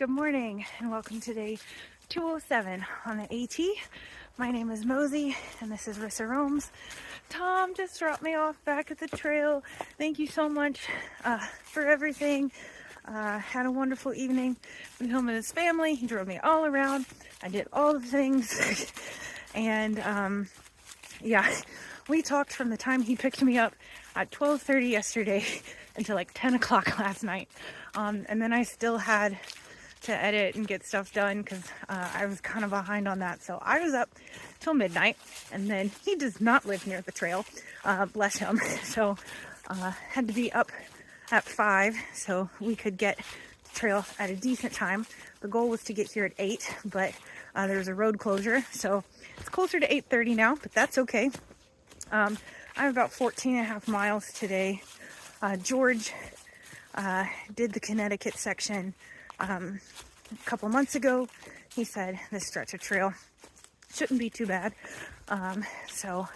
Good morning and welcome to day 207 on the AT. My name is Mosey and this is Rissaroams. Tom just dropped me off back at the trail. Thank you so much for everything. Had a wonderful evening with him and his family. He drove me all around. I did all the things. And yeah, we talked from the time he picked me up at 12:30 yesterday until like 10 o'clock last night. And then I still had to edit and get stuff done because I was kind of behind on that. So I was up till midnight, and then he does not live near the trail, bless him. So had to be up at 5 so we could get the trail at a decent time. The goal was to get here at 8, but there's a road closure, so it's closer to 8:30 now, but that's okay. I'm about 14 and a half miles today. George did the Connecticut section a couple months ago. He said this stretch of trail shouldn't be too bad, so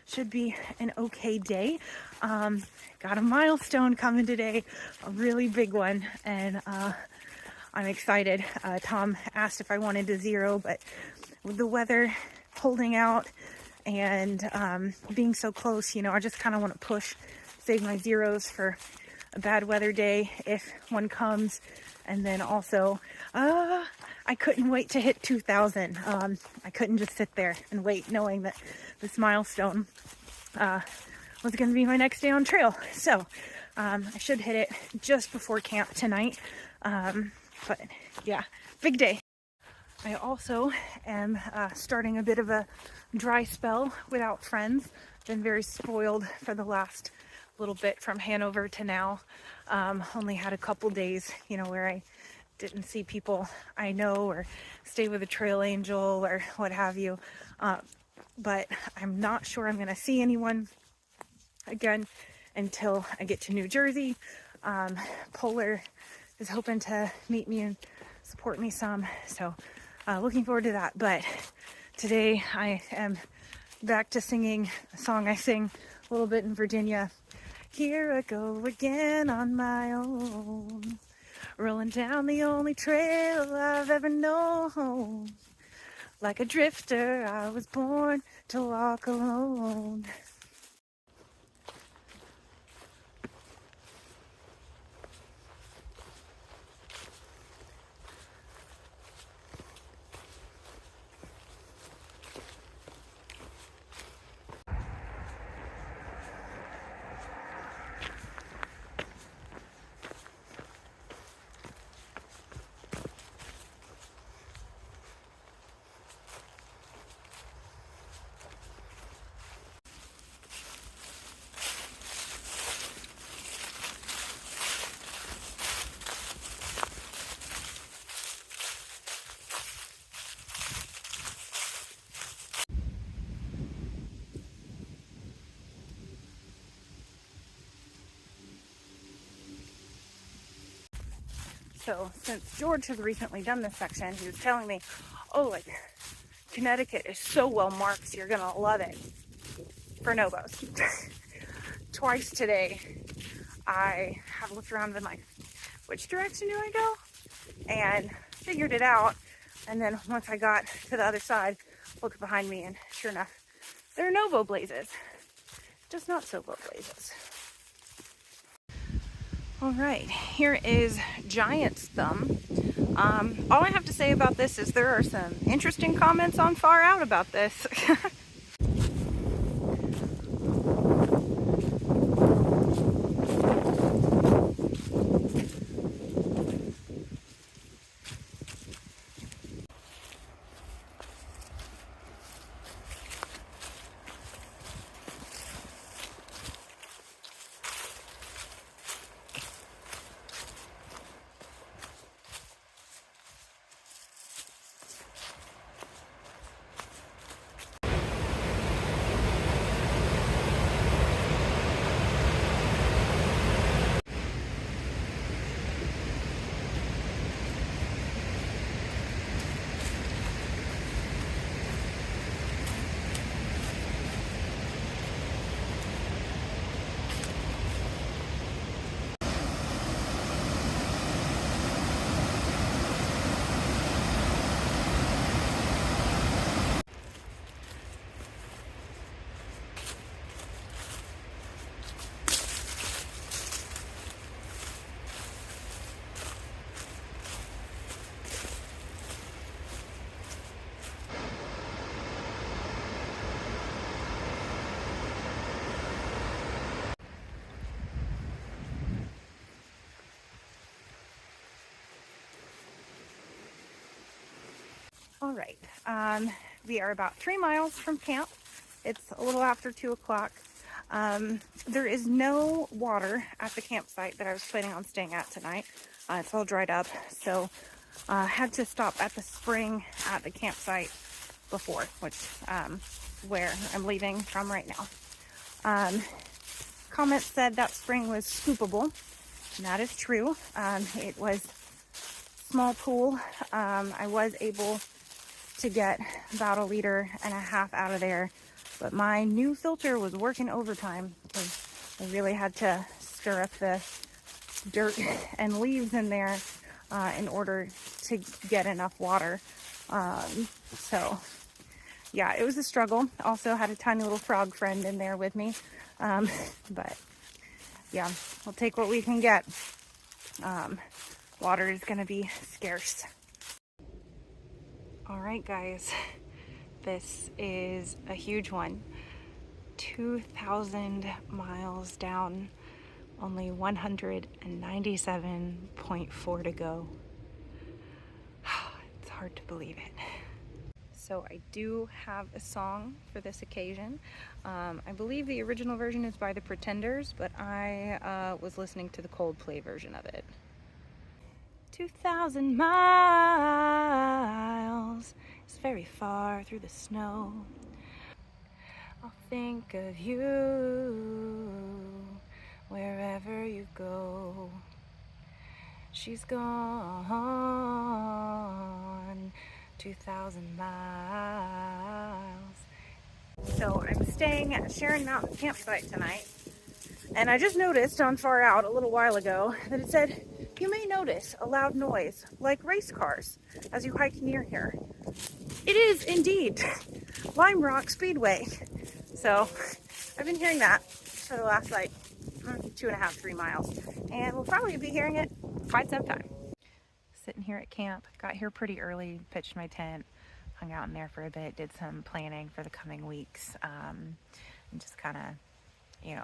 should be an okay day. Got a milestone coming today, a really big one, and I'm excited. Tom asked if I wanted to zero, but with the weather holding out and being so close, you know, I just kind of want to push, save my zeros for a bad weather day if one comes. And then also, I couldn't wait to hit 2,000. I couldn't just sit there and wait, knowing that this milestone was going to be my next day on trail. So I should hit it just before camp tonight. But yeah, big day. I also am starting a bit of a dry spell without friends. Been very spoiled for the last little bit from Hanover to now. Only had a couple days, you know, where I didn't see people I know or stay with a trail angel or what have you. But I'm not sure I'm going to see anyone again until I get to New Jersey. Polar is hoping to meet me and support me some. So looking forward to that. But today I am back to singing a song I sing a little bit in Virginia. Here I go again on my own, rolling down the only trail I've ever known. Like a drifter, I was born to walk alone. So since George has recently done this section, he was telling me, oh, like, Connecticut is so well marked, you're gonna love it. For Novos. Twice today, I have looked around and been like, which direction do I go? And figured it out. And then once I got to the other side, looked behind me, and sure enough, there are Novo blazes. Just not Silvo blazes. All right, here is Giant's Thumb. All I have to say about this is there are some interesting comments on Far Out about this. All right, we are about 3 miles from camp. It's a little after 2 o'clock. There is no water at the campsite that I was planning on staying at tonight. It's all dried up, so had to stop at the spring at the campsite before, which where I'm leaving from right now. Comments said that spring was scoopable, and that is true. It was small pool. I was able to get about 1.5 liters out of there, but my new filter was working overtime because I really had to stir up the dirt and leaves in there in order to get enough water. So yeah, it was a struggle. Also had a tiny little frog friend in there with me, but yeah, we'll take what we can get. Water is gonna be scarce. All right, guys, this is a huge one. 2,000 miles down, only 197.4 to go. It's hard to believe it. So I do have a song for this occasion. I believe the original version is by the Pretenders, but I was listening to the Coldplay version of it. 2,000 miles is very far through the snow. I'll think of you wherever you go. She's gone 2,000 miles. So I'm staying at Sharon Mountain campsite tonight, and I just noticed on Far Out a little while ago that it said, "You may notice a loud noise like race cars as you hike near here." It is indeed Lime Rock Speedway. So I've been hearing that for the last 2.5, 3 miles, and we'll probably be hearing it quite some time. Sitting here at camp, got here pretty early, pitched my tent, hung out in there for a bit, did some planning for the coming weeks, and just kind of,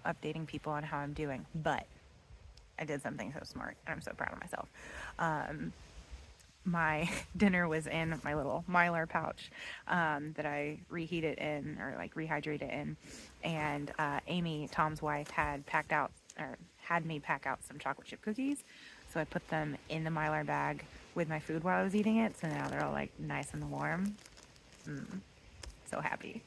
updating people on how I'm doing. But I did something so smart, and I'm so proud of myself. My dinner was in my little Mylar pouch that I reheat it in, or rehydrate it in, and Amy, Tom's wife, had me pack out some chocolate chip cookies, so I put them in the Mylar bag with my food while I was eating it, so now they're all nice and warm. So happy.